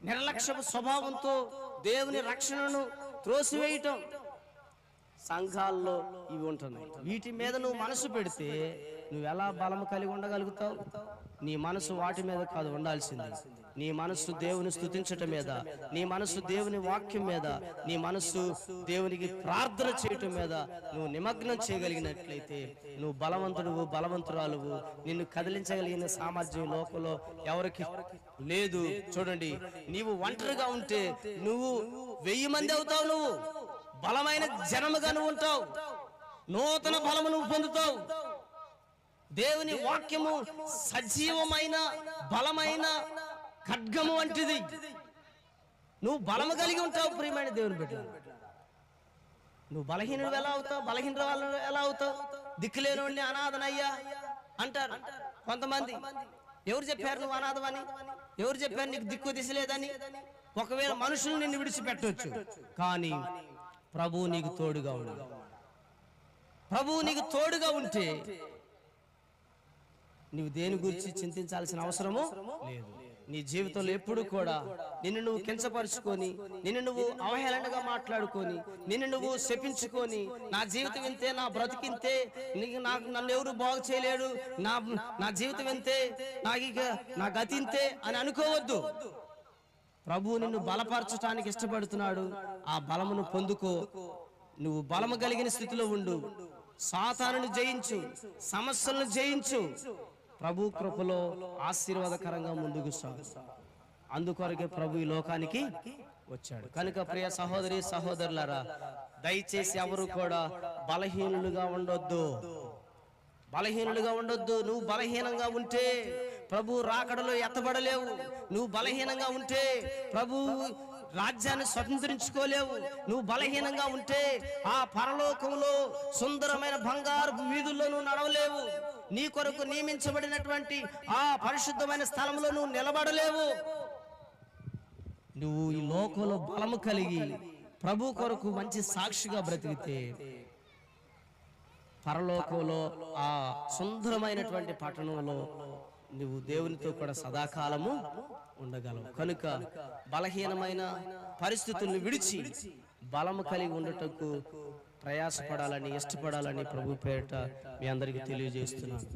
నిర్లక్ష్యపు స్వభావంతో దేవుని రక్షణను త్రోసివేయటం సంఘాల్లో ఇవి ఉంటున్నాయి. వీటి మీద నువ్వు మనసు పెడితే నువ్వు ఎలా బలం కలిగి ఉండగలుగుతావు? నీ మనసు వాటి మీద కాదు ఉండాల్సింది. నీ మనసు దేవుని స్తుతించటం మీద, నీ మనసు దేవుని వాక్యం మీద, నీ మనసు దేవునికి ప్రార్థన చేయటం మీద నువ్వు నిమగ్నం చేయగలిగినట్లయితే నువ్వు బలవంతుడువు, బలవంతురాలువు. నిన్ను కదిలించగలిగిన సామర్థ్యం లోకంలో ఎవరికి లేదు. చూడండి, నీవు ఒంటరిగా ఉంటే నువ్వు 1000 మంది అవుతావు. నువ్వు బలమైన జనముగా నువ్వు ఉంటావు. నూతన బలము నువ్వు పొందుతావు. దేవుని వాక్యము సజీవమైన బలమైన ఖడ్గము వంటిది. నువ్వు బలము కలిగి ఉంటావు. ప్రియమైన దేవుని బిడ్డ, నువ్వు బలహీనుడు ఎలా అవుతావు? బలహీన వాళ్ళు ఎలా అవుతావు? దిక్కులేని అనాథనయ్యా అంటారు కొంతమంది. ఎవరు చెప్పారు నువ్వు అనాథమని? ఎవరు చెప్పారు నీకు దిక్కు దిశలేదని? ఒకవేళ మనుషులు నిన్ను విడిచిపెట్టవచ్చు, కానీ ప్రభువు నీకు తోడుగా ఉండు. ప్రభువు నీకు తోడుగా ఉంటే నువ్వు దేని గురించి చింతించాల్సిన అవసరము లేదు. నీ జీవితంలో ఎప్పుడు కూడా నిన్ను నువ్వు కించపరుచుకొని, నిన్ను నువ్వు అవహేళనగా మాట్లాడుకొని, నిన్ను నువ్వు శపించుకొని, నా జీవితం ఇంతే, నా బ్రతికింతే, నన్ను ఎవరు బాగు చేయలేడు, నా జీవితం ఇంతే, నా గతి ఇంతే అని అనుకోవద్దు. ప్రభువు నిన్ను బలపరచడానికి ఇష్టపడుతున్నాడు. ఆ బలమును పొందుకో. నువ్వు బలము కలిగిన స్థితిలో ఉండు. సాతానును జయించు, సమస్యలను జయించు. ప్రభు కృపలో ఆశీర్వాదకరంగా ముందుకు సాగు. అందుకొరకే ప్రభు ఈ లోకానికి వచ్చాడు. కనుక ప్రియ సహోదరి సహోదరులారా, దయచేసి ఎవరు కూడా బలహీనులుగా ఉండొద్దు. బలహీనులుగా ఉండొద్దు. నువ్వు బలహీనంగా ఉంటే ప్రభు రాకడలో ఎత్తబడలేవు. నువ్వు బలహీనంగా ఉంటే ప్రభు రాజ్యాన్ని స్వతంత్రించుకోలేవు. నువ్వు బలహీనంగా ఉంటే ఆ పరలోకంలో సుందరమైన బంగారు వీధుల్లో నువ్వు నడవలేవు. నీ కొరకు నియమించబడినటువంటి ఆ పరిశుద్ధమైన స్థలంలో నువ్వు నిలబడలేవు. నువ్వు ఈ లోకంలో బలము కలిగి ప్రభు కొరకు మంచి సాక్షిగా బ్రతికితే పరలోకంలో ఆ సుందరమైనటువంటి పట్టణంలో నువ్వు దేవునితో కూడా సదాకాలము ఉండగలవు. కనుక బలహీనమైన పరిస్థితులను విడిచి బలము కలిగి ఉండటకు ప్రయాసపడాలని, ఇష్టపడాలని ప్రభు పేరిట మీ అందరికీ తెలియజేస్తున్నాను.